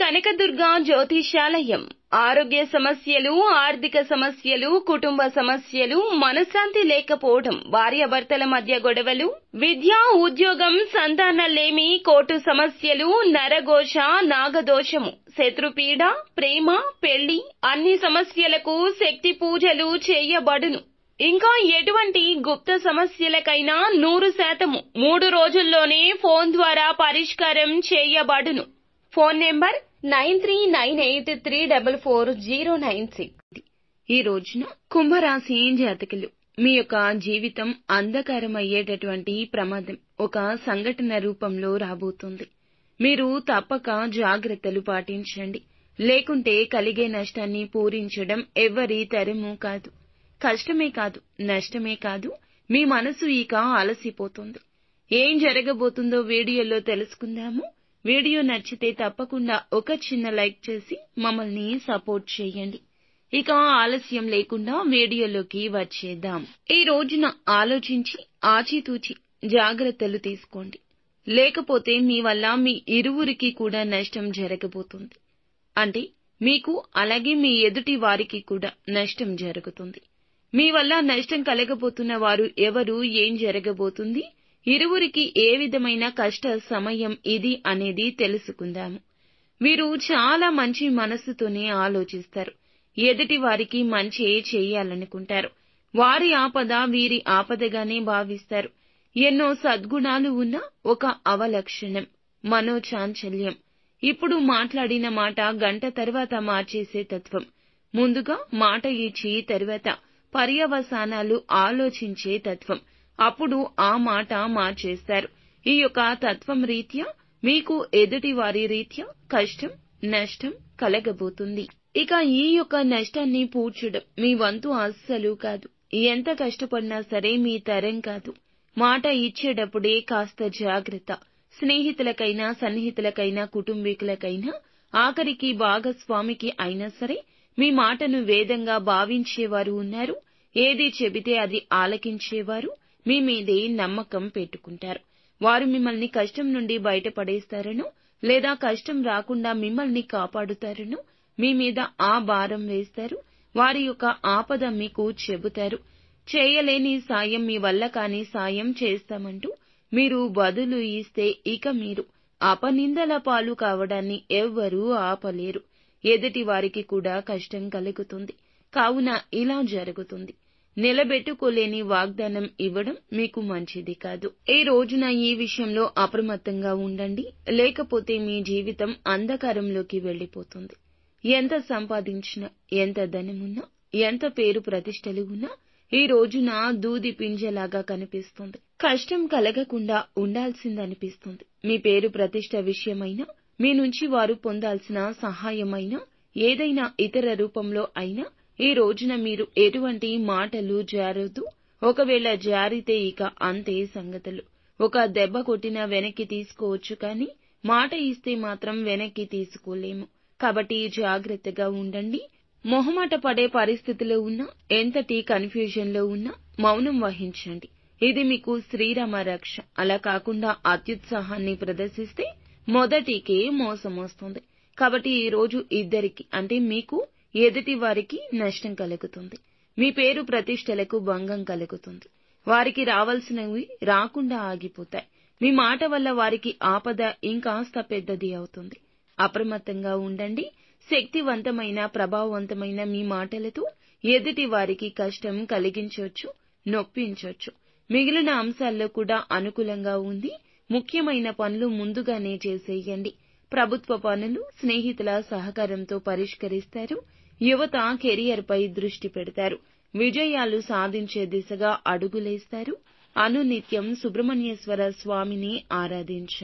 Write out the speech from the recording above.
కనకదుర్గ జ్యోతిషాలయం. ఆరోగ్య సమస్యలు, ఆర్థిక సమస్యలు, కుటుంబ సమస్యలు, మనశ్శాంతి లేకపోవడం, భార్యాభర్తల మధ్య గొడవలు, విద్య, ఉద్యోగం, సంతానలేమి, కోర్టు సమస్యలు, నరఘోష, నాగదోషము, శత్రుపీడ, ప్రేమ, పెళ్లి, అన్ని సమస్యలకు శక్తి పూజలు చేయబడును. ఇంకా ఎటువంటి గుప్త సమస్యలకైనా 100% 3 రోజుల్లోనే ఫోన్ ద్వారా పరిష్కారం చేయబడును. Phone number 9398344096. ఈ రోజున కుంభరాశి జాతకులు మీ యొక్క జీవితం అంధకారమయ్యేటటువంటి ప్రమాదం ఒక సంఘటన రూపంలో రాబోతుంది. మీరు తప్పక జాగ్రత్తలు పాటించండి. లేకుంటే కలిగే నష్టాన్ని పూరించడం ఎవ్వరి తరమూ కాదు. కష్టమే కాదు, నష్టమే కాదు, మీ మనసు ఇక అలసిపోతుంది. ఏం జరగబోతుందో వీడియోలో తెలుసుకుందాము. వీడియో నచ్చితే తప్పకుండా ఒక చిన్న లైక్ చేసి మమ్మల్ని సపోర్ట్ చేయండి. ఇక ఆలస్యం లేకుండా వీడియోలోకి వచ్చేద్దాం. ఈ రోజున ఆలోచించి ఆచితూచి జాగ్రత్తలు తీసుకోండి. లేకపోతే మీ వల్ల మీ ఇరువురికి కూడా నష్టం జరగబోతుంది. అంటే మీకు అలాగే మీ ఎదుటి వారికి కూడా నష్టం జరుగుతుంది. మీ వల్ల నష్టం కలగబోతున్న వారు ఎవరు, ఏం జరగబోతుంది, ఇరువురికి ఏ విధమైన కష్ట సమయం ఇది అనేది తెలుసుకుందాము. వీరు చాలా మంచి మనస్సుతోనే ఆలోచిస్తారు. ఎదుటి వారికి మంచి చేయాలనుకుంటారు. వారి ఆపద వీరి ఆపదగానే భావిస్తారు. ఎన్నో సద్గుణాలు ఉన్న ఒక అవలక్షణం మనోచాంచల్యం. ఇప్పుడు మాట్లాడిన మాట గంట తర్వాత మార్చేసే తత్వం. ముందుగా మాట ఇచ్చి తర్వాత పర్యవసానాలు ఆలోచించే తత్వం. అప్పుడు ఆ మాట మార్చేస్తారు. ఈ యొక్క తత్వం రీత్యా మీకు ఎదుటి వారి రీత్యా కష్టం, నష్టం కలగబోతుంది. ఇక ఈ యొక్క నష్టాన్ని పూడ్చడం మీ వంతు అస్సలు కాదు. ఎంత కష్టపడినా సరే మీ తరం కాదు. మాట ఇచ్చేటప్పుడే కాస్త జాగ్రత్త. స్నేహితులకైనా, సన్నిహితులకైనా, కుటుంబీకులకైనా, ఆఖరికి భాగస్వామికి అయినా సరే మీ మాటను వేదంగా భావించేవారు ఉన్నారు. ఏది చెబితే అది ఆలకించేవారు మీ మీదే నమ్మకం పెట్టుకుంటారు. వారు మిమ్మల్ని కష్టం నుండి బయటపడేస్తారనో లేదా కష్టం రాకుండా మిమ్మల్ని కాపాడుతారనో మీ మీద ఆ భారం వేస్తారు. వారి యొక్క ఆపద మీకు చెబుతారు. చేయలేని సాయం, మీ వల్ల కాని సాయం చేస్తామంటూ మీరు బదులు ఇస్తే ఇక మీరు అపనిందల పాలు కావడాన్ని ఎవ్వరూ ఆపలేరు. ఎదుటి వారికి కూడా కష్టం కలుగుతుంది. కావున ఇలా జరుగుతుంది. నిలబెట్టుకోలేని వాగ్దానం ఇవ్వడం మీకు మంచిది కాదు. ఈ రోజున ఈ విషయంలో అప్రమత్తంగా ఉండండి. లేకపోతే మీ జీవితం అంధకారంలోకి వెళ్లిపోతుంది. ఎంత సంపాదించినా, ఎంత ధనమున్నా, ఎంత పేరు ప్రతిష్టలు ఉన్నా ఈ రోజున దూది పింజలాగా కనిపిస్తుంది. కష్టం కలగకుండా ఉండాల్సిందనిపిస్తుంది. మీ పేరు ప్రతిష్ట విషయమైనా, మీ నుంచి వారు పొందాల్సిన సహాయమైనా, ఏదైనా ఇతర రూపంలో అయినా ఈ రోజున మీరు ఎటువంటి మాటలు జారొద్దు. ఒకవేళ జారితే ఇక అంతే సంగతులు. ఒక దెబ్బ కొట్టినా వెనక్కి తీసుకోవచ్చు, కానీ మాట ఇస్తే మాత్రం వెనక్కి తీసుకోలేము. కాబట్టి జాగ్రత్తగా ఉండండి. మొహమాట పడే పరిస్థితిలో ఉన్నా, ఎంతటి కన్ఫ్యూజన్లో ఉన్నా మౌనం వహించండి. ఇది మీకు శ్రీరామ రక్ష. అలా కాకుండా అత్యుత్సాహాన్ని ప్రదర్శిస్తే మొదటికే మోసం వస్తుంది. కాబట్టి ఈ రోజు ఇద్దరికి అంటే మీకు, ఎదుటి వారికి నష్టం కలుగుతుంది. మీ పేరు ప్రతిష్టలకు భంగం కలుగుతుంది. వారికి రావాల్సినవి రాకుండా ఆగిపోతాయి. మీ మాట వల్ల వారికి ఆపద ఇంకాస్త పెద్దది అవుతుంది. అప్రమత్తంగా ఉండండి. శక్తివంతమైన, ప్రభావవంతమైన మీ మాటలతో ఎదుటి వారికి కష్టం కలిగించవచ్చు, నొప్పించవచ్చు. మిగిలిన అంశాల్లో కూడా అనుకూలంగా ఉంది. ముఖ్యమైన పనులు ముందుగానే చేసేయండి. ప్రభుత్వ పనులు స్నేహితుల సహకారంతో పరిష్కరిస్తారు. యువత కెరియర్పై దృష్టి పెడతారు. విజయాలు సాధించే దిశగా అడుగులేస్తారు. అనునిత్యం సుబ్రహ్మణ్యేశ్వర స్వామిని ఆరాధించండి.